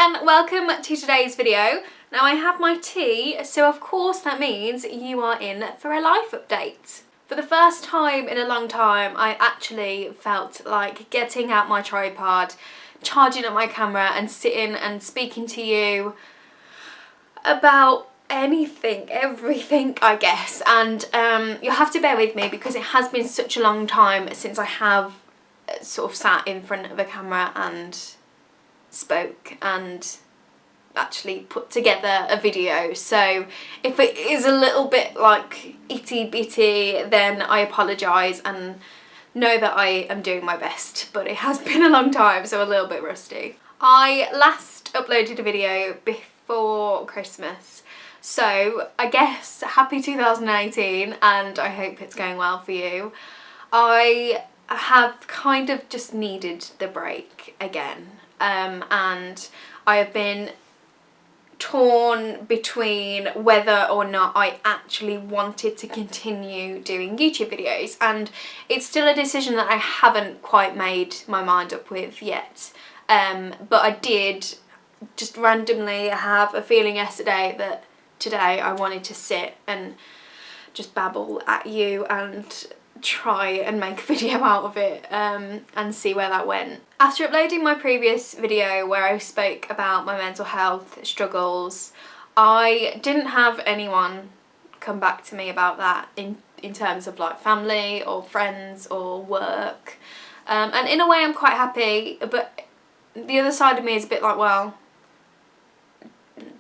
and welcome to today's video. Now I have my tea, so of course that means you are in for a life update. For the first time in a long time, I actually felt like getting out my tripod, charging up my camera and sitting and speaking to you about anything, everything I guess. And you'll have to bear with me because it has been such a long time since I have sort of sat in front of a camera and spoke and actually put together a video. So if it is a little bit like itty bitty, then I apologise and know that I am doing my best, but it has been a long time, so a little bit rusty. I last uploaded a video before Christmas, so I guess happy 2018 and I hope it's going well for you. I have kind of just needed the break again. And I have been torn between whether or not I actually wanted to continue doing YouTube videos, and it's still a decision that I haven't quite made my mind up with yet. But I did just randomly have a feeling yesterday that today I wanted to sit and just babble at you and try and make a video out of it and see where that went. After uploading my previous video where I spoke about my mental health struggles, I didn't have anyone come back to me about that in terms of like family or friends or work, and in a way I'm quite happy, but the other side of me is a bit like, well,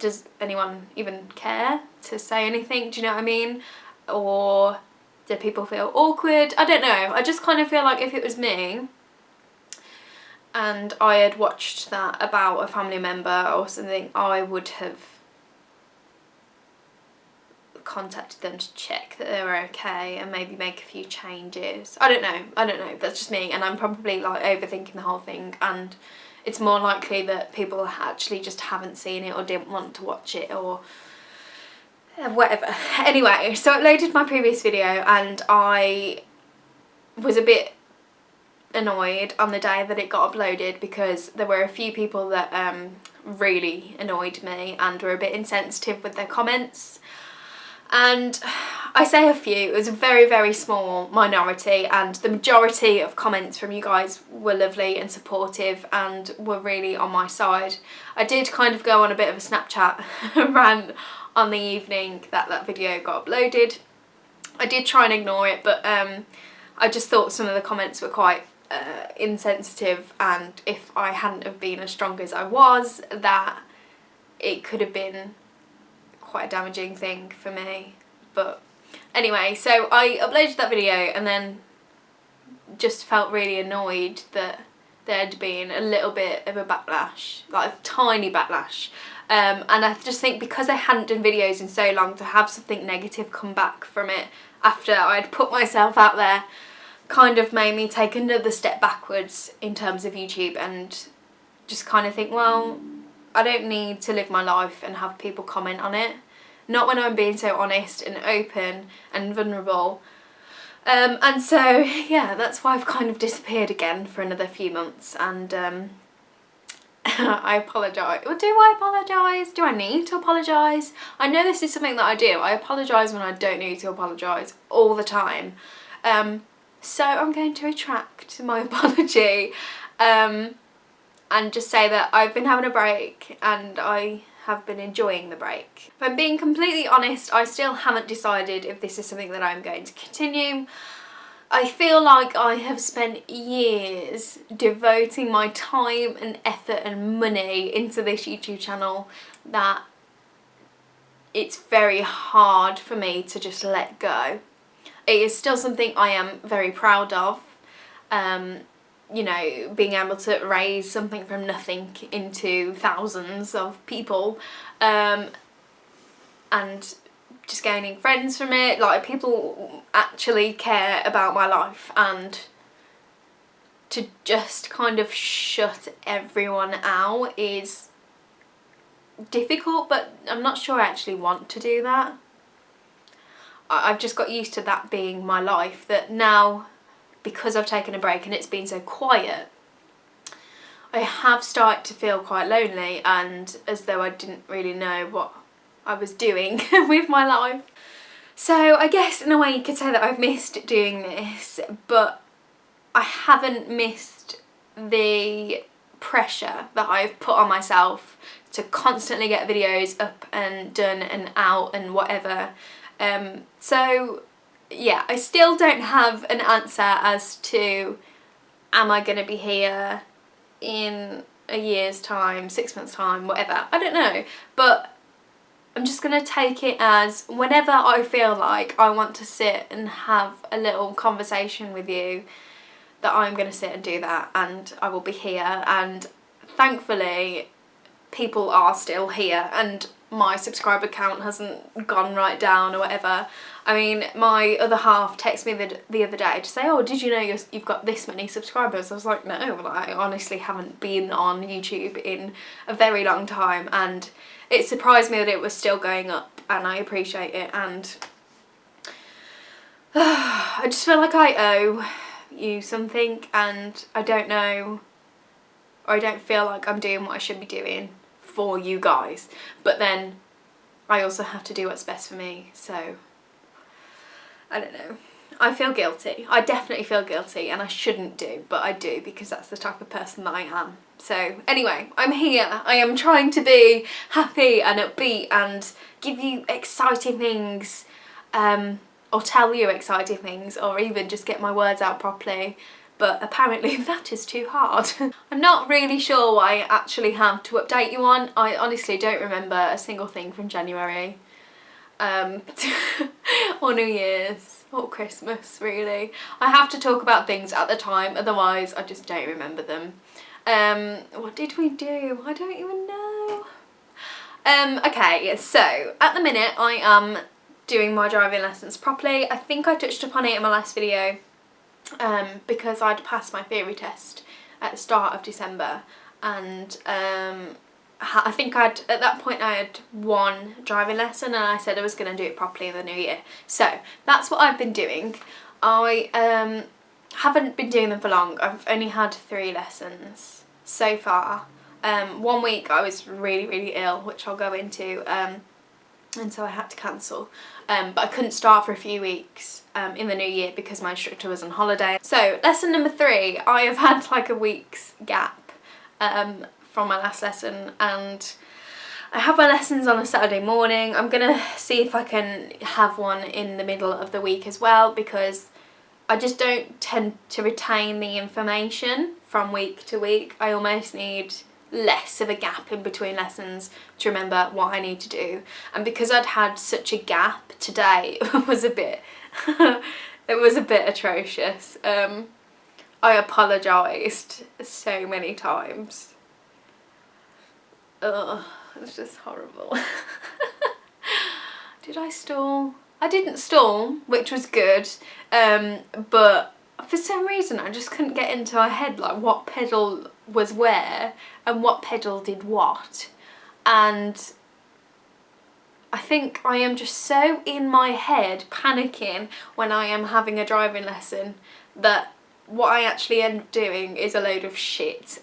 does anyone even care to say anything, do you know what I mean? Or do people feel awkward? I don't know. I just kind of feel like if it was me and I had watched that about a family member or something, I would have contacted them to check that they were okay and maybe make a few changes. I don't know, that's just me, and I'm probably like overthinking the whole thing, and it's more likely that people actually just haven't seen it or didn't want to watch it or whatever. Anyway, so I uploaded my previous video and I was a bit annoyed on the day that it got uploaded because there were a few people that really annoyed me and were a bit insensitive with their comments. And I say a few, it was a very, very small minority, and the majority of comments from you guys were lovely and supportive and were really on my side. I did kind of go on a bit of a Snapchat rant on the evening that that video got uploaded. I did try and ignore it, but I just thought some of the comments were quite insensitive, and if I hadn't have been as strong as I was, that it could have been quite a damaging thing for me. But anyway, so I uploaded that video and then just felt really annoyed that there'd been a little bit of a backlash, like a tiny backlash. And I just think because I hadn't done videos in so long, to have something negative come back from it after I'd put myself out there kind of made me take another step backwards in terms of YouTube and just kind of think, well, I don't need to live my life and have people comment on it. Not when I'm being so honest and open and vulnerable. And so, yeah, that's why I've kind of disappeared again for another few months, and I apologise. Well, do I apologise? Do I need to apologise? I know this is something that I do. I apologise when I don't need to apologise all the time. So I'm going to retract my apology and just say that I've been having a break and I have been enjoying the break. If I'm being completely honest, I still haven't decided if this is something that I'm going to continue. I feel like I have spent years devoting my time and effort and money into this YouTube channel that it's very hard for me to just let go. It is still something I am very proud of. You know, being able to raise something from nothing into thousands of people, and just gaining friends from it, like people actually care about my life, and to just kind of shut everyone out is difficult, but I'm not sure I actually want to do that. I've just got used to that being my life, that now because I've taken a break and it's been so quiet, I have started to feel quite lonely and as though I didn't really know what I was doing with my life. So I guess in a way you could say that I've missed doing this, but I haven't missed the pressure that I've put on myself to constantly get videos up and done and out and whatever. So yeah, I still don't have an answer as to am I going to be here in a year's time, 6 months time, whatever. I don't know, but I'm just going to take it as whenever I feel like I want to sit and have a little conversation with you, that I'm going to sit and do that, and I will be here. And thankfully people are still here and my subscriber count hasn't gone right down or whatever. I mean, my other half texted me the other day to say, oh, did you know you've got this many subscribers? I was like, no, I honestly haven't been on YouTube in a very long time, and it surprised me that it was still going up, and I appreciate it. And I just feel like I owe you something, and I don't know, or I don't feel like I'm doing what I should be doing for you guys, but then I also have to do what's best for me. So I don't know, I feel guilty. I definitely feel guilty, and I shouldn't do, but I do because that's the type of person that I am. So anyway, I'm here. I am trying to be happy and upbeat and give you exciting things, or tell you exciting things, or even just get my words out properly. But apparently that is too hard. I'm not really sure what I actually have to update you on. I honestly don't remember a single thing from January. Or New Year's, or Christmas really. I have to talk about things at the time, otherwise I just don't remember them. What did we do? I don't even know. Okay, so at the minute I am doing my driving lessons properly. I think I touched upon it in my last video, because I'd passed my theory test at the start of December, and I think at that point I had one driving lesson, and I said I was going to do it properly in the new year. So that's what I've been doing. I haven't been doing them for long. I've only had 3 lessons so far. 1 week I was really ill, which I'll go into, and so I had to cancel. But I couldn't start for a few weeks in the new year because my instructor was on holiday. So lesson number 3, I have had like a week's gap from my last lesson, and I have my lessons on a Saturday morning. I'm gonna see if I can have one in the middle of the week as well, because I just don't tend to retain the information from week to week. I almost need less of a gap in between lessons to remember what I need to do, and because I'd had such a gap today, it was a bit atrocious. I apologised so many times. Ugh, it was just horrible. Did I stall? I didn't stall, which was good, but for some reason I just couldn't get into my head like what pedal was where and what pedal did what, and I think I am just so in my head panicking when I am having a driving lesson that what I actually end up doing is a load of shit,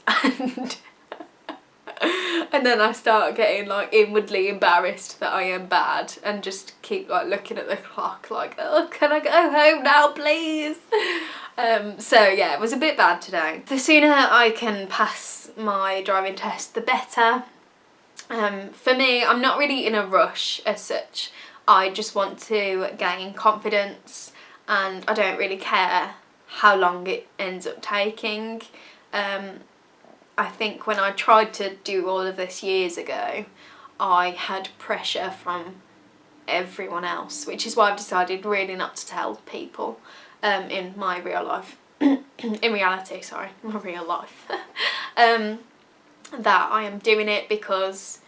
and then I start getting like inwardly embarrassed that I am bad and just keep like looking at the clock like, oh, can I go home now please? So yeah, it was a bit bad today. The sooner I can pass my driving test, the better. For me, I'm not really in a rush as such. I just want to gain confidence, and I don't really care how long it ends up taking. I think when I tried to do all of this years ago, I had pressure from everyone else, which is why I've decided really not to tell people in my real life, in reality, sorry, my real life, that I am doing it, because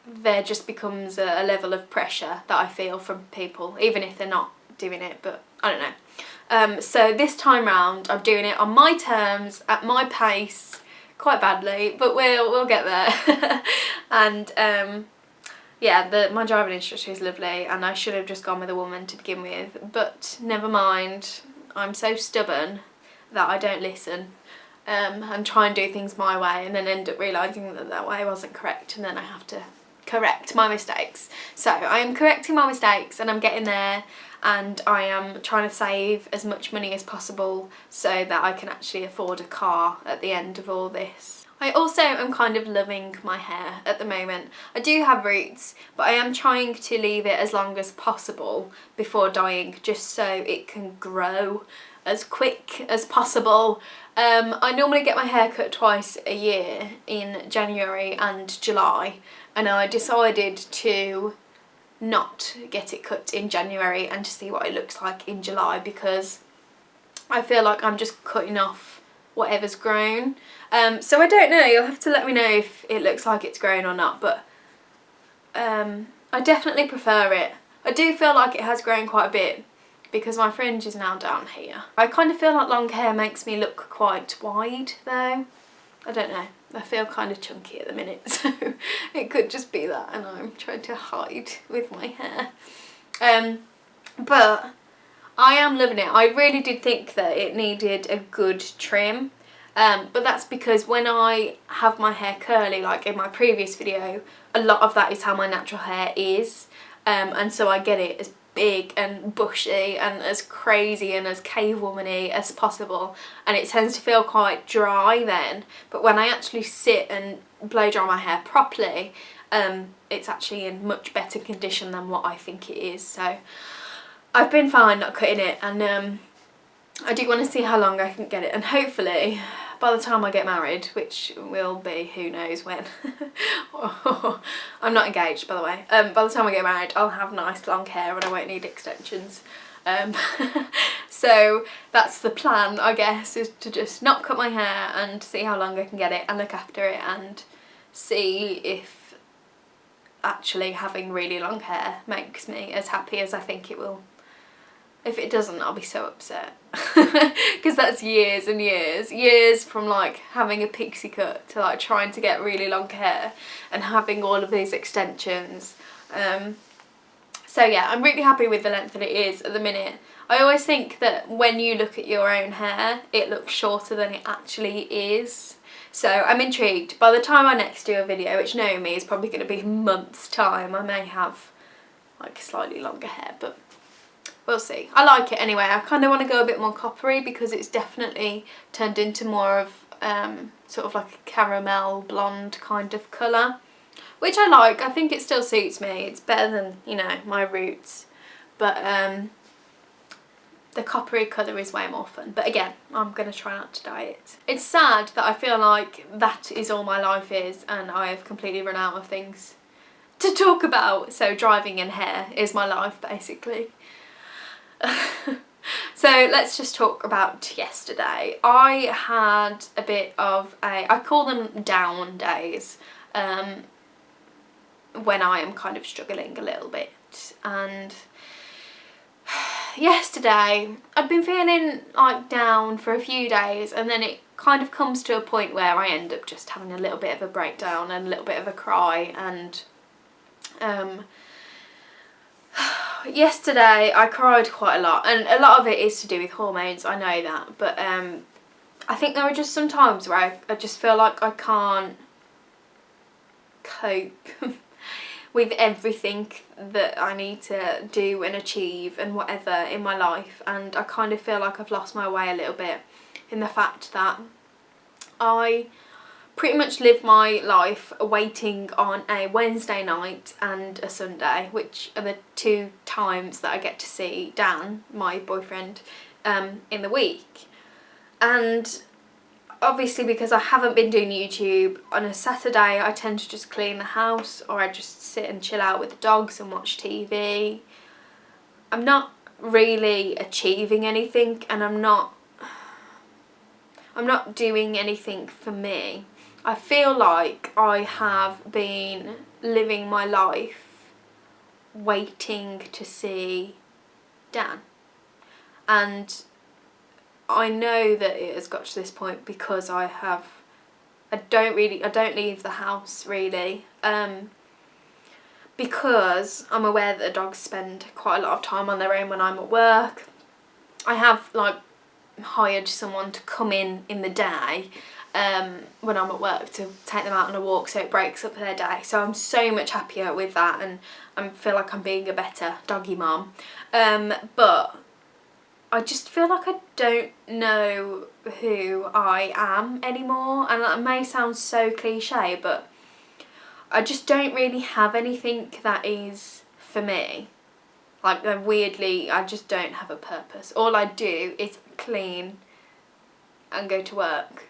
there just becomes a level of pressure that I feel from people, even if they're not doing it, but I don't know. So this time round I'm doing it on my terms, at my pace, quite badly, but we'll get there. And yeah, my driving instructor is lovely, and I should have just gone with a woman to begin with, but never mind. I'm so stubborn that I don't listen. and try and do things my way, and then end up realising that that way wasn't correct, and then I have to correct my mistakes. So I am correcting my mistakes, and I'm getting there, and I am trying to save as much money as possible so that I can actually afford a car at the end of all this. I also am kind of loving my hair at the moment. I do have roots, but I am trying to leave it as long as possible before dyeing, just so it can grow as quick as possible. I normally get my hair cut twice a year, in January and July, and I decided to not get it cut in January and to see what it looks like in July, because I feel like I'm just cutting off whatever's grown. So I don't know, you'll have to let me know if it looks like it's grown or not, but I definitely prefer it. I do feel like it has grown quite a bit because my fringe is now down here. I kind of feel like long hair makes me look quite wide though. I don't know, I feel kind of chunky at the minute, so it could just be that, and I'm trying to hide with my hair. But I am loving it. I really did think that it needed a good trim, but that's because when I have my hair curly, like in my previous video, a lot of that is how my natural hair is, and so I get it as big and bushy and as crazy and as cavewoman-y as possible, and it tends to feel quite dry then. But when I actually sit and blow dry my hair properly, it's actually in much better condition than what I think it is. So I've been fine not cutting it, and I do want to see how long I can get it, and hopefully by the time I get married, which will be who knows when. I'm not engaged, by the way. By the time I get married, I'll have nice long hair and I won't need extensions. So that's the plan, I guess, is to just not cut my hair and see how long I can get it and look after it, and see if actually having really long hair makes me as happy as I think it will. If it doesn't, I'll be so upset, because that's years and years from like having a pixie cut to like trying to get really long hair and having all of these extensions. So yeah, I'm really happy with the length that it is at the minute. I always think that when you look at your own hair, it looks shorter than it actually is. So I'm intrigued. By the time I next do a video, which knowing me is probably going to be a month's time, I may have like slightly longer hair, but we'll see. I like it anyway. I kind of want to go a bit more coppery because it's definitely turned into more of sort of like a caramel blonde kind of colour, which I like. I think it still suits me. It's better than, you know, my roots, but the coppery colour is way more fun. But again, I'm going to try not to dye it. It's sad that I feel like that is all my life is, and I have completely run out of things to talk about. So driving and hair is my life basically. So let's just talk about yesterday. I had a bit of I call them down days, when I am kind of struggling a little bit, and yesterday I'd been feeling like down for a few days, and then it kind of comes to a point where I end up just having a little bit of a breakdown and a little bit of a cry, and yesterday I cried quite a lot, and a lot of it is to do with hormones, I know that, but I think there are just some times where I just feel like I can't cope with everything that I need to do and achieve and whatever in my life, and I kind of feel like I've lost my way a little bit in the fact that I pretty much live my life waiting on a Wednesday night and a Sunday, which are the two times that I get to see Dan, my boyfriend, in the week. And obviously because I haven't been doing YouTube, on a Saturday I tend to just clean the house, or I just sit and chill out with the dogs and watch TV. I'm not really achieving anything, and I'm not doing anything for me. I feel like I have been living my life waiting to see Dan, and I know that it has got to this point because I don't leave the house really, because I'm aware that the dogs spend quite a lot of time on their own when I'm at work. I have like hired someone to come in the day when I'm at work to take them out on a walk, so it breaks up their day. So I'm so much happier with that, and I feel like I'm being a better doggy mum. But I just feel like I don't know who I am anymore, and that may sound so cliche, but I just don't really have anything that is for me. Like, weirdly, I just don't have a purpose. All I do is clean and go to work.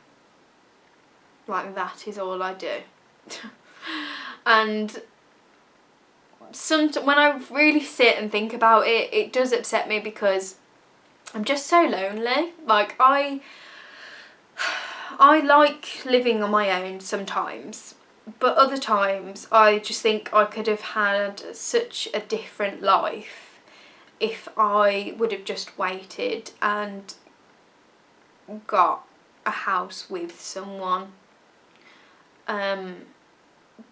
Like, that is all I do. And when I really sit and think about it, it does upset me because I'm just so lonely. Like, I like living on my own sometimes, but other times I just think I could have had such a different life if I would have just waited and got a house with someone,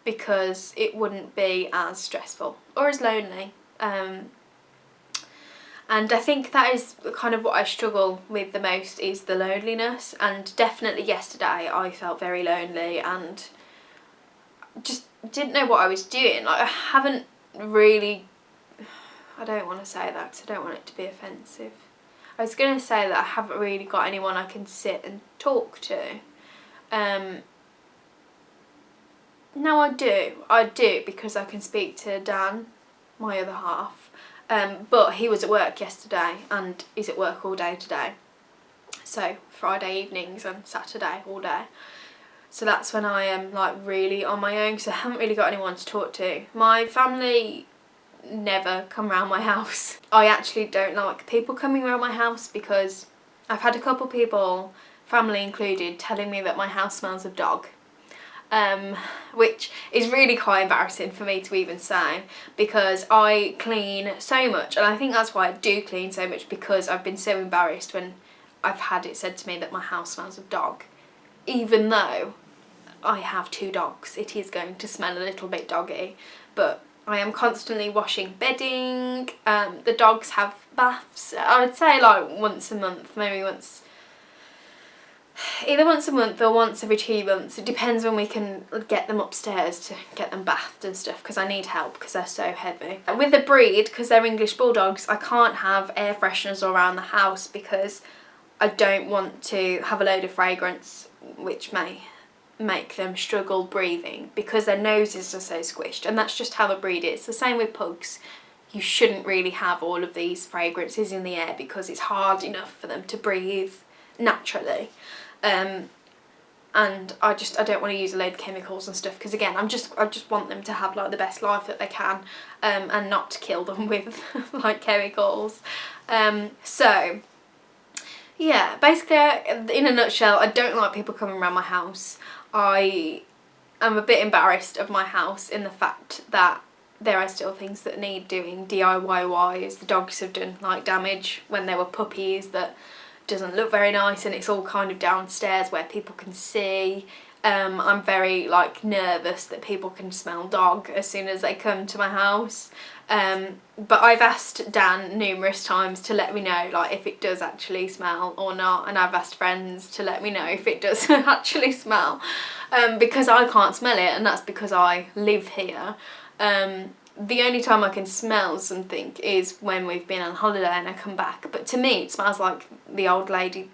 because it wouldn't be as stressful or as lonely. And I think that is kind of what I struggle with the most, is the loneliness. And definitely yesterday I felt very lonely and just didn't know what I was doing. Like, I haven't really, I don't want to say that because I don't want it to be offensive. I was going to say that I haven't really got anyone I can sit and talk to. No, I do, because I can speak to Dan, my other half. But he was at work yesterday and he's at work all day today. So Friday evenings and Saturday all day. So that's when I am like really on my own, because I haven't really got anyone to talk to. My family never come round my house. I actually don't like people coming around my house because I've had a couple people, family included, telling me that my house smells of dog. Which is really quite embarrassing for me to even say, because I clean so much, and I think that's why I do clean so much, because I've been so embarrassed when I've had it said to me that my house smells of dog. Even though I have 2 dogs, it is going to smell a little bit doggy, but I am constantly washing bedding. The dogs have baths, I would say like once a month, maybe either once a month or once every 2 months. It depends when we can get them upstairs to get them bathed and stuff, because I need help because they're so heavy. With the breed, because they're English Bulldogs, I can't have air fresheners around the house because I don't want to have a load of fragrance which may make them struggle breathing because their noses are so squished, and that's just how the breed is. The same with pugs. You shouldn't really have all of these fragrances in the air because it's hard enough for them to breathe naturally. And I don't want to use a load of chemicals and stuff, because again I just want them to have like the best life that they can, and not to kill them with like chemicals. So yeah, basically in a nutshell, I don't like people coming around my house. I am a bit embarrassed of my house in the fact that there are still things that need doing DIY wise. The dogs have done like damage when they were puppies that doesn't look very nice, and it's all kind of downstairs where people can see. I'm very like nervous that people can smell dog as soon as they come to my house. But I've asked Dan numerous times to let me know like if it does actually smell or not, and I've asked friends to let me know if it does actually smell, because I can't smell it, and that's because I live here. The only time I can smell something is when we've been on holiday and I come back. But to me, it smells like the old lady,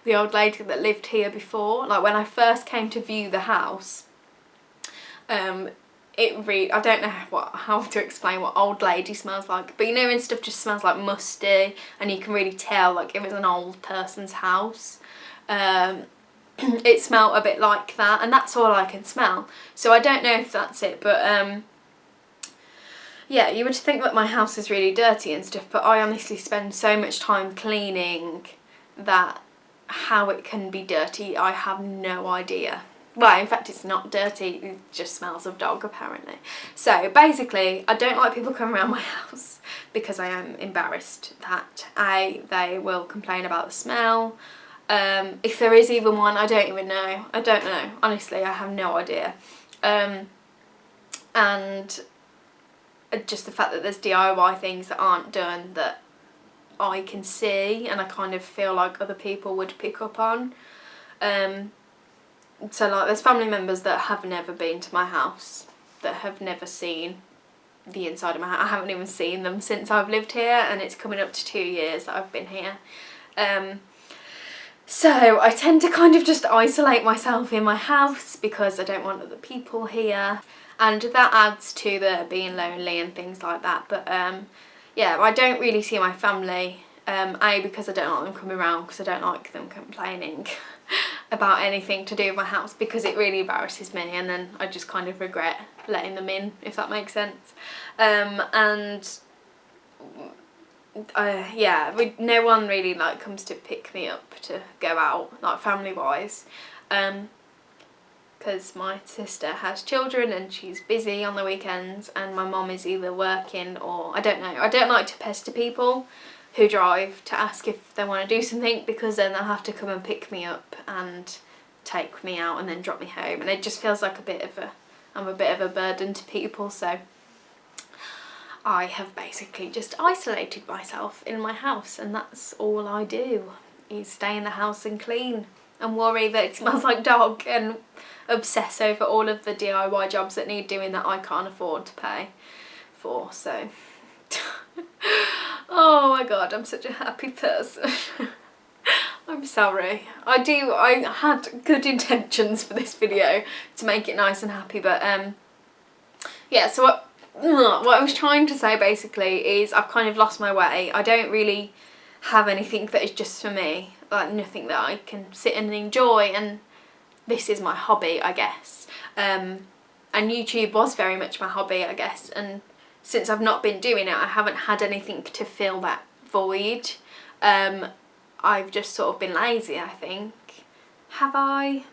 the old lady that lived here before. Like when I first came to view the house, I don't know how to explain what old lady smells like. But you know when stuff just smells like musty, and you can really tell like if it's an old person's house. It smelled a bit like that, and that's all I can smell. So I don't know if that's it, but yeah, you would think that my house is really dirty and stuff, but I honestly spend so much time cleaning that how it can be dirty, I have no idea. Well, in fact, it's not dirty, it just smells of dog, apparently. So, basically, I don't like people coming around my house because I am embarrassed that they will complain about the smell. If there is even one, I don't even know. I don't know. Honestly, I have no idea. And just the fact that there's DIY things that aren't done that I can see and I kind of feel like other people would pick up on. So like there's family members that have never been to my house, that have never seen the inside of my house. I haven't even seen them since I've lived here, and it's coming up to 2 years that I've been here. So I tend to kind of just isolate myself in my house because I don't want other people here, and that adds to the being lonely and things like that. But yeah, I don't really see my family, A, because I don't like them coming around, because I don't like them complaining about anything to do with my house, because it really embarrasses me and then I just kind of regret letting them in, if that makes sense. Yeah, no one really like comes to pick me up to go out, like family wise, because my sister has children and she's busy on the weekends, and my mum is either working or I don't know. I don't like to pester people who drive to ask if they want to do something, because then they'll have to come and pick me up and take me out and then drop me home, and it just feels like I'm a bit of a burden to people. So I have basically just isolated myself in my house, and that's all I do, is stay in the house and clean and worry that it smells like dog and obsess over all of the DIY jobs that need doing that I can't afford to pay for. So oh my god, I'm such a happy person. I'm sorry. I had good intentions for this video to make it nice and happy, but yeah, so what I was trying to say basically is I've kind of lost my way. I don't really have anything that is just for me, like nothing that I can sit and enjoy, and this is my hobby, I guess. And YouTube was very much my hobby, I guess, and since I've not been doing it, I haven't had anything to fill that void. I've just sort of been lazy, I think. Have I?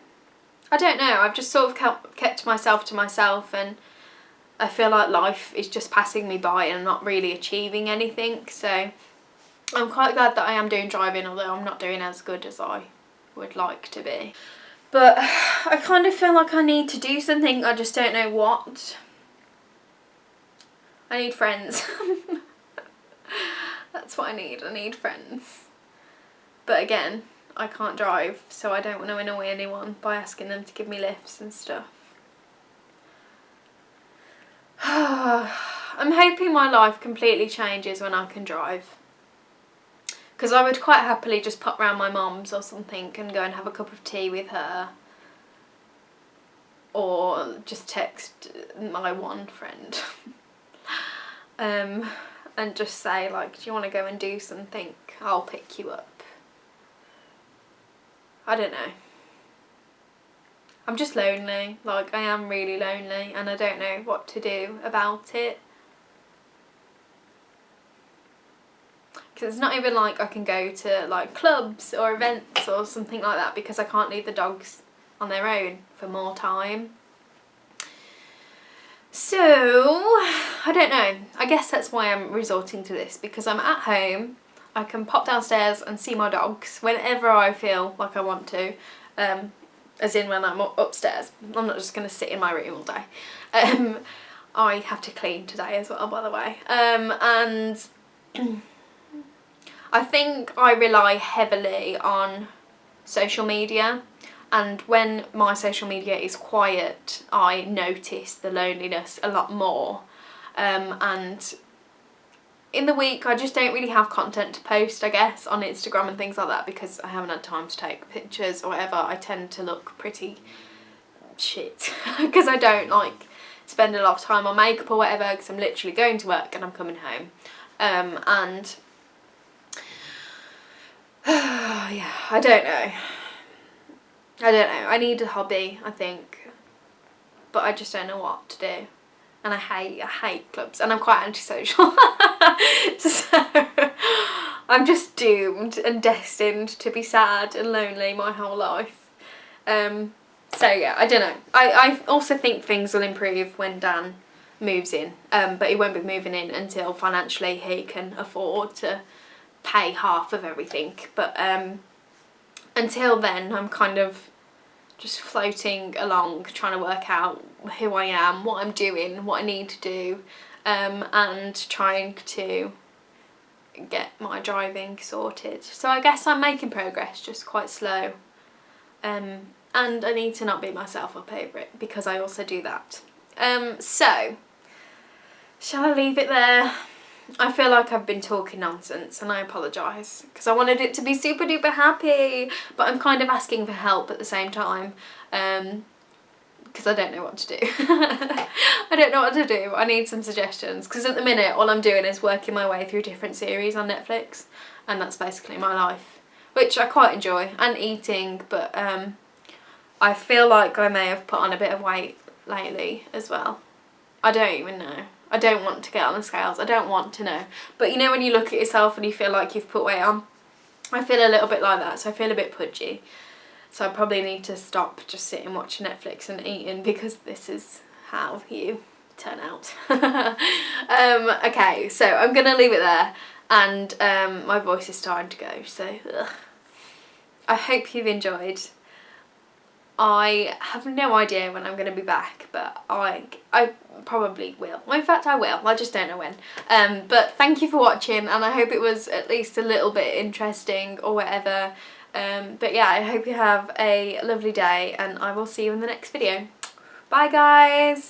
I don't know. I've just sort of kept myself to myself, and I feel like life is just passing me by and I'm not really achieving anything. So I'm quite glad that I am doing driving, although I'm not doing as good as I would like to be. But I kind of feel like I need to do something, I just don't know what. I need friends. That's what I need friends. But again, I can't drive, so I don't want to annoy anyone by asking them to give me lifts and stuff. I'm hoping my life completely changes when I can drive, because I would quite happily just pop round my mum's or something and go and have a cup of tea with her, or just text my one friend and just say like, do you want to go and do something? I'll pick you up. I don't know. I'm just lonely, like I am really lonely, and I don't know what to do about it. Because it's not even like I can go to like clubs or events or something like that, because I can't leave the dogs on their own for more time. So, I don't know. I guess that's why I'm resorting to this, because I'm at home. I can pop downstairs and see my dogs whenever I feel like I want to. As in when I'm upstairs. I'm not just going to sit in my room all day. I have to clean today as well, by the way. And I think I rely heavily on social media, and when my social media is quiet I notice the loneliness a lot more, and in the week I just don't really have content to post, I guess, on Instagram and things like that, because I haven't had time to take pictures or whatever. I tend to look pretty shit because I don't like spend a lot of time on makeup or whatever, because I'm literally going to work and I'm coming home. And yeah, I don't know. I need a hobby, I think, but I just don't know what to do. And I hate clubs, and I'm quite antisocial. So I'm just doomed and destined to be sad and lonely my whole life. So yeah, I don't know. I also think things will improve when Dan moves in, but he won't be moving in until financially he can afford to pay half of everything. But until then I'm kind of just floating along, trying to work out who I am, what I'm doing, what I need to do, and trying to get my driving sorted. So I guess I'm making progress, just quite slow. And I need to not beat myself up over it, because I also do that. So, shall I leave it there? I feel like I've been talking nonsense, and I apologise, because I wanted it to be super duper happy, but I'm kind of asking for help at the same time, because I don't know what to do. I don't know what to do. I need some suggestions, because at the minute all I'm doing is working my way through different series on Netflix, and that's basically my life, which I quite enjoy, and eating, but I feel like I may have put on a bit of weight lately as well. I don't even know. I don't want to get on the scales. I don't want to know. But you know when you look at yourself and you feel like you've put weight on? I feel a little bit like that, so I feel a bit pudgy. So I probably need to stop just sitting watching Netflix and eating, because this is how you turn out. Okay, so I'm going to leave it there, and my voice is starting to go, so I hope you've enjoyed. I have no idea when I'm going to be back, but I probably will. Well, in fact, I will. I just don't know when. But thank you for watching, and I hope it was at least a little bit interesting or whatever. But yeah, I hope you have a lovely day, and I will see you in the next video. Bye, guys!